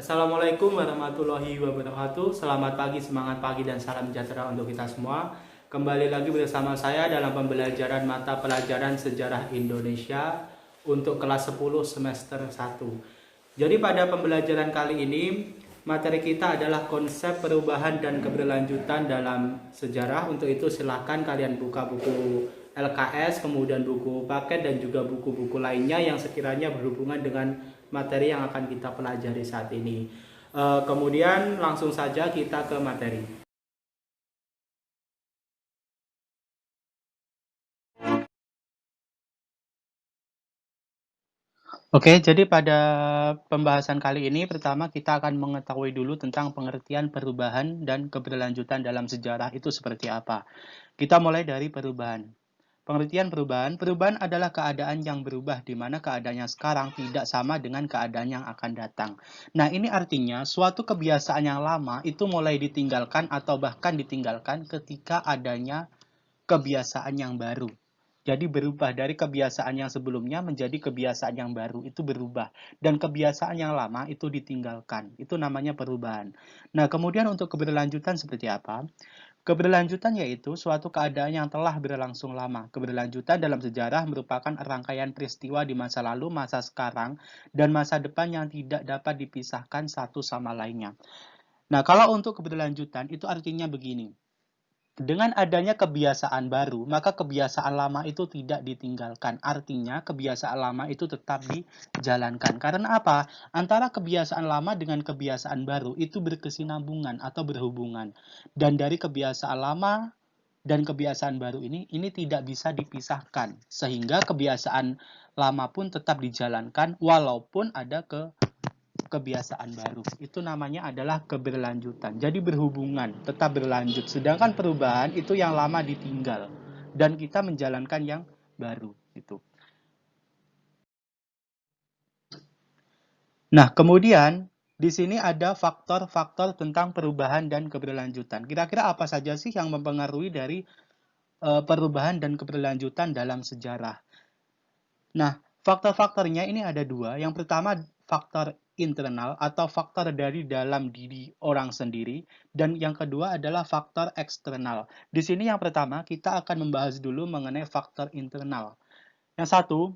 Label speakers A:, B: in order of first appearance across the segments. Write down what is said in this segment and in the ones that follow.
A: Assalamualaikum warahmatullahi wabarakatuh. Selamat pagi, semangat pagi dan salam sejahtera untuk kita semua. Kembali lagi bersama saya dalam pembelajaran mata pelajaran sejarah Indonesia untuk kelas 10 semester 1. Jadi pada pembelajaran kali ini materi kita adalah konsep perubahan dan keberlanjutan dalam sejarah. Untuk itu silahkan kalian buka buku LKS, kemudian buku paket dan juga buku-buku lainnya yang sekiranya berhubungan dengan materi yang akan kita pelajari saat ini. Kemudian langsung saja kita ke materi. Oke, jadi pada pembahasan kali ini pertama kita akan mengetahui dulu tentang pengertian perubahan dan keberlanjutan dalam sejarah itu seperti apa. Kita mulai dari perubahan. Pengertian perubahan, perubahan adalah keadaan yang berubah di mana keadaannya sekarang tidak sama dengan keadaan yang akan datang. Nah, ini artinya suatu kebiasaan yang lama itu mulai ditinggalkan atau bahkan ditinggalkan ketika adanya kebiasaan yang baru. Jadi berubah dari kebiasaan yang sebelumnya menjadi kebiasaan yang baru, itu berubah. Dan kebiasaan yang lama itu ditinggalkan, itu namanya perubahan. Nah, kemudian untuk keberlanjutan seperti apa? Keberlanjutan yaitu suatu keadaan yang telah berlangsung lama. Keberlanjutan dalam sejarah merupakan rangkaian peristiwa di masa lalu, masa sekarang, dan masa depan yang tidak dapat dipisahkan satu sama lainnya. Nah, kalau untuk keberlanjutan itu artinya begini. Dengan adanya kebiasaan baru, maka kebiasaan lama itu tidak ditinggalkan. Artinya, kebiasaan lama itu tetap dijalankan. Karena apa? Antara kebiasaan lama dengan kebiasaan baru itu berkesinambungan atau berhubungan. Dan dari kebiasaan lama dan kebiasaan baru ini tidak bisa dipisahkan. Sehingga kebiasaan lama pun tetap dijalankan walaupun ada kebiasaan baru. Itu namanya adalah keberlanjutan. Jadi berhubungan, tetap berlanjut. Sedangkan perubahan itu yang lama ditinggal dan kita menjalankan yang baru gitu. Nah, kemudian di sini ada faktor-faktor tentang perubahan dan keberlanjutan. Kira-kira apa saja sih yang mempengaruhi dari perubahan dan keberlanjutan dalam sejarah? Nah, faktor-faktornya ini ada dua. Yang pertama faktor internal atau faktor dari dalam diri orang sendiri, dan yang kedua adalah faktor eksternal. Di sini yang pertama kita akan membahas dulu mengenai faktor internal. Yang satu,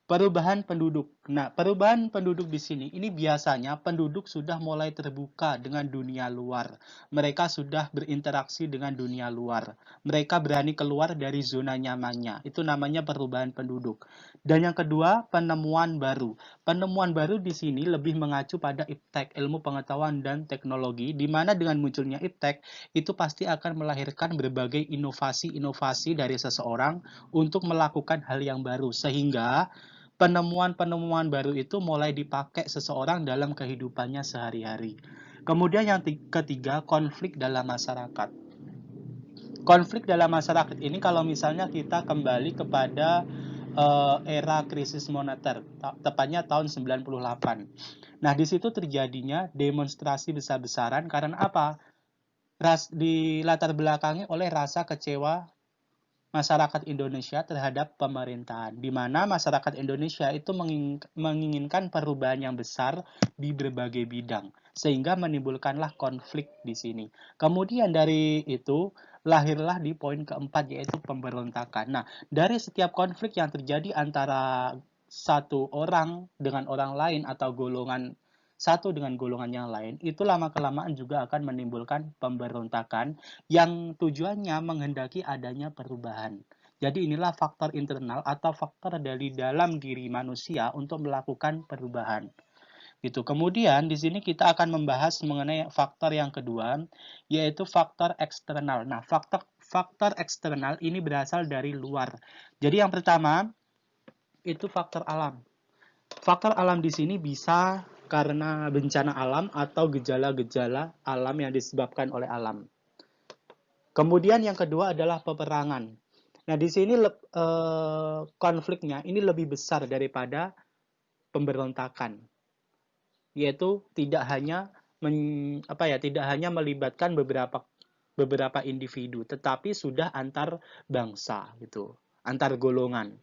A: perubahan penduduk. Nah, perubahan penduduk di sini, ini biasanya penduduk sudah mulai terbuka dengan dunia luar. Mereka sudah berinteraksi dengan dunia luar. Mereka berani keluar dari zona nyamannya. Itu namanya perubahan penduduk. Dan yang kedua, penemuan baru. Penemuan baru di sini lebih mengacu pada iptek, ilmu pengetahuan dan teknologi, di mana dengan munculnya iptek, itu pasti akan melahirkan berbagai inovasi-inovasi dari seseorang untuk melakukan hal yang baru. Sehingga penemuan-penemuan baru itu mulai dipakai seseorang dalam kehidupannya sehari-hari. Kemudian yang ketiga, konflik dalam masyarakat. Konflik dalam masyarakat ini kalau misalnya kita kembali kepada era krisis moneter, tepatnya tahun 98. Nah, di situ terjadinya demonstrasi besar-besaran karena apa? Dilatar belakangi oleh rasa kecewa masyarakat Indonesia terhadap pemerintahan, di mana masyarakat Indonesia itu menginginkan perubahan yang besar di berbagai bidang, sehingga menimbulkanlah konflik di sini. Kemudian dari itu lahirlah di poin keempat, yaitu pemberontakan. Nah, dari setiap konflik yang terjadi antara satu orang dengan orang lain atau golongan satu dengan golongan yang lain, itu lama-kelamaan juga akan menimbulkan pemberontakan yang tujuannya menghendaki adanya perubahan. Jadi inilah faktor internal atau faktor dari dalam diri manusia untuk melakukan perubahan. Gitu. Kemudian di sini kita akan membahas mengenai faktor yang kedua, yaitu faktor eksternal. Nah, faktor eksternal ini berasal dari luar. Jadi yang pertama itu faktor alam. Faktor alam di sini bisa karena bencana alam atau gejala-gejala alam yang disebabkan oleh alam. Kemudian yang kedua adalah peperangan. Nah, di sini konfliknya ini lebih besar daripada pemberontakan, yaitu tidak hanya melibatkan beberapa individu, tetapi sudah antar bangsa gitu, antar golongan.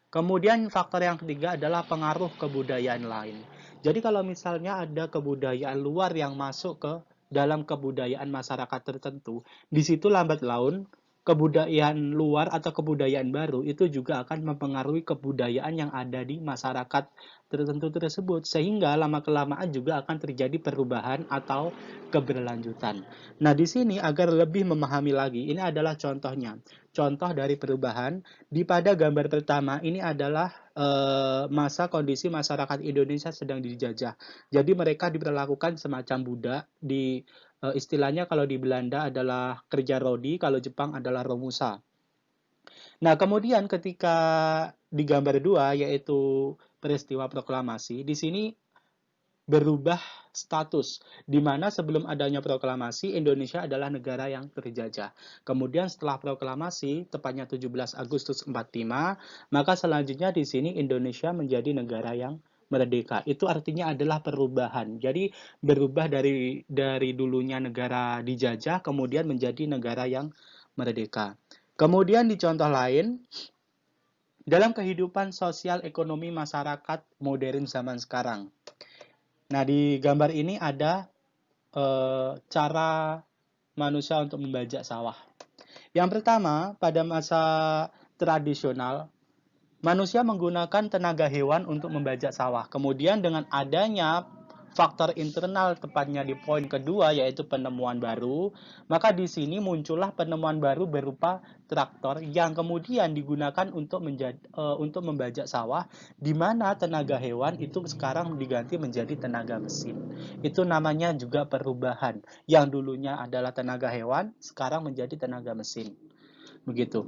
A: Kemudian faktor yang ketiga adalah pengaruh kebudayaan lain. Jadi kalau misalnya ada kebudayaan luar yang masuk ke dalam kebudayaan masyarakat tertentu, di situ lambat laun kebudayaan luar atau kebudayaan baru itu juga akan mempengaruhi kebudayaan yang ada di masyarakat tertentu tersebut, sehingga lama-kelamaan juga akan terjadi perubahan atau keberlanjutan. Nah, di sini agar lebih memahami lagi, ini adalah contohnya. Contoh dari perubahan di pada gambar pertama ini adalah masa kondisi masyarakat Indonesia sedang dijajah. Jadi mereka diperlakukan semacam budak. Istilahnya kalau di Belanda adalah kerja rodi, kalau Jepang adalah romusa. Nah, kemudian ketika di gambar 2 yaitu peristiwa proklamasi, di sini berubah status, di mana sebelum adanya proklamasi, Indonesia adalah negara yang terjajah. Kemudian setelah proklamasi, tepatnya 17 Agustus 45, maka selanjutnya di sini Indonesia menjadi negara yang merdeka. Itu artinya adalah perubahan. Jadi berubah dari dulunya negara dijajah, kemudian menjadi negara yang merdeka. Kemudian di contoh lain, dalam kehidupan sosial ekonomi masyarakat modern zaman sekarang. Nah, di gambar ini ada cara manusia untuk membajak sawah. Yang pertama, pada masa tradisional, manusia menggunakan tenaga hewan untuk membajak sawah. Kemudian dengan adanya faktor internal, tepatnya di poin kedua yaitu penemuan baru, maka di sini muncullah penemuan baru berupa traktor yang kemudian digunakan untuk membajak sawah, di mana tenaga hewan itu sekarang diganti menjadi tenaga mesin. Itu namanya juga perubahan. Yang dulunya adalah tenaga hewan, sekarang menjadi tenaga mesin. Begitu.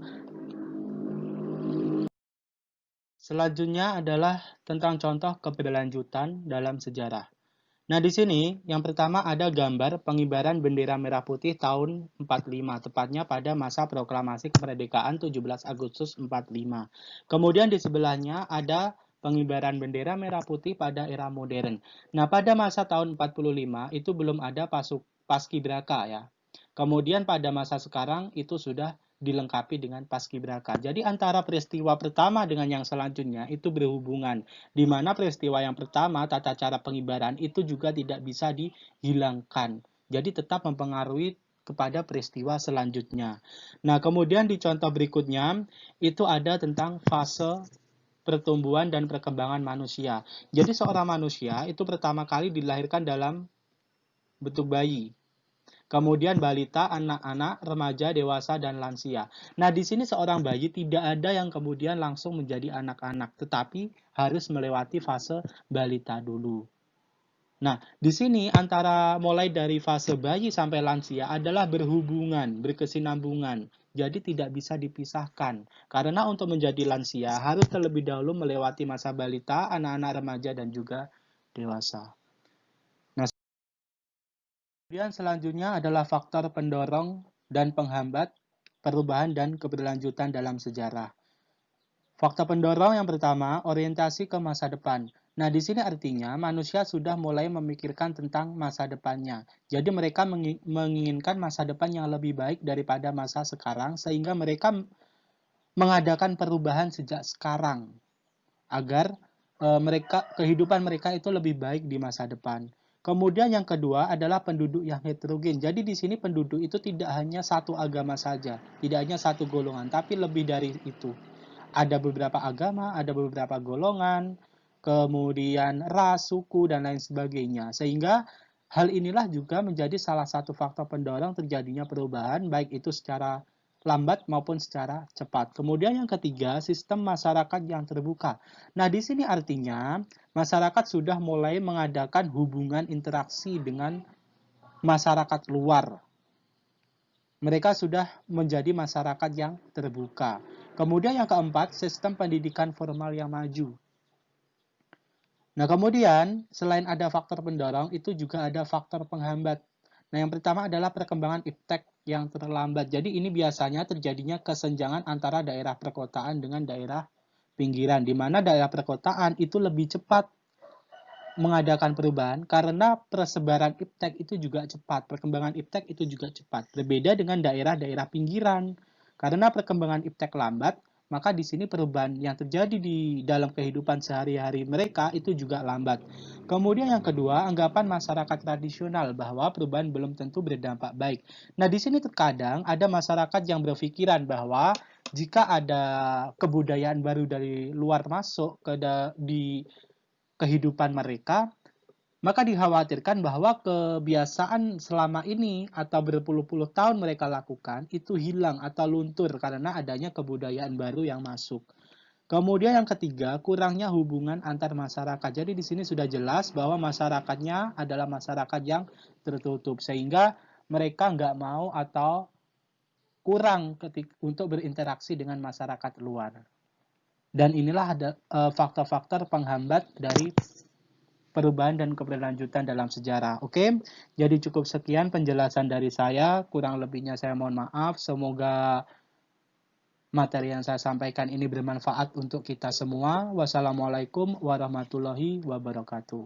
A: Selanjutnya adalah tentang contoh keberlanjutan dalam sejarah. Nah, di sini yang pertama ada gambar pengibaran bendera merah putih tahun 45, tepatnya pada masa proklamasi kemerdekaan 17 Agustus 45. Kemudian di sebelahnya ada pengibaran bendera merah putih pada era modern. Nah, pada masa tahun 45 itu belum ada paskibraka ya. Kemudian pada masa sekarang itu sudah dilengkapi dengan paskibraka. Jadi antara peristiwa pertama dengan yang selanjutnya itu berhubungan, di mana peristiwa yang pertama, tata cara pengibaran itu juga tidak bisa dihilangkan. Jadi tetap mempengaruhi kepada peristiwa selanjutnya. Nah, kemudian di contoh berikutnya itu ada tentang fase pertumbuhan dan perkembangan manusia. Jadi seorang manusia itu pertama kali dilahirkan dalam bentuk bayi. Kemudian balita, anak-anak, remaja, dewasa, dan lansia. Nah, di sini seorang bayi tidak ada yang kemudian langsung menjadi anak-anak, tetapi harus melewati fase balita dulu. Nah, di sini antara mulai dari fase bayi sampai lansia adalah berhubungan, berkesinambungan. Jadi tidak bisa dipisahkan. Karena untuk menjadi lansia harus terlebih dahulu melewati masa balita, anak-anak remaja, dan juga dewasa. Kemudian selanjutnya adalah faktor pendorong dan penghambat perubahan dan keberlanjutan dalam sejarah. Faktor pendorong yang pertama, orientasi ke masa depan. Nah, di sini artinya manusia sudah mulai memikirkan tentang masa depannya. Jadi mereka menginginkan masa depan yang lebih baik daripada masa sekarang, sehingga mereka mengadakan perubahan sejak sekarang agar kehidupan mereka itu lebih baik di masa depan. Kemudian yang kedua adalah penduduk yang heterogen. Jadi di sini penduduk itu tidak hanya satu agama saja, tidak hanya satu golongan, tapi lebih dari itu. Ada beberapa agama, ada beberapa golongan, kemudian ras, suku, dan lain sebagainya. Sehingga hal inilah juga menjadi salah satu faktor pendorong terjadinya perubahan, baik itu secara lambat maupun secara cepat. Kemudian yang ketiga, sistem masyarakat yang terbuka. Nah, di sini artinya masyarakat sudah mulai mengadakan hubungan interaksi dengan masyarakat luar. Mereka sudah menjadi masyarakat yang terbuka. Kemudian yang keempat, sistem pendidikan formal yang maju. Nah, kemudian selain ada faktor pendorong, itu juga ada faktor penghambat. Nah, yang pertama adalah perkembangan iptek yang terlambat. Jadi ini biasanya terjadinya kesenjangan antara daerah perkotaan dengan daerah pinggiran, di mana daerah perkotaan itu lebih cepat mengadakan perubahan karena persebaran iptek itu juga cepat, perkembangan iptek itu juga cepat. Berbeda dengan daerah-daerah pinggiran. Karena perkembangan iptek lambat, maka di sini perubahan yang terjadi di dalam kehidupan sehari-hari mereka itu juga lambat. Kemudian yang kedua, anggapan masyarakat tradisional bahwa perubahan belum tentu berdampak baik. Nah, di sini terkadang ada masyarakat yang berpikiran bahwa jika ada kebudayaan baru dari luar masuk di kehidupan mereka, maka dikhawatirkan bahwa kebiasaan selama ini atau berpuluh-puluh tahun mereka lakukan itu hilang atau luntur karena adanya kebudayaan baru yang masuk. Kemudian yang ketiga, kurangnya hubungan antar masyarakat. Jadi di sini sudah jelas bahwa masyarakatnya adalah masyarakat yang tertutup, sehingga mereka nggak mau atau kurang untuk berinteraksi dengan masyarakat luar. Dan inilah ada faktor-faktor penghambat dari perubahan dan keberlanjutan dalam sejarah. Oke, jadi cukup sekian penjelasan dari saya. Kurang lebihnya saya mohon maaf. Semoga materi yang saya sampaikan ini bermanfaat untuk kita semua. Wassalamualaikum warahmatullahi wabarakatuh.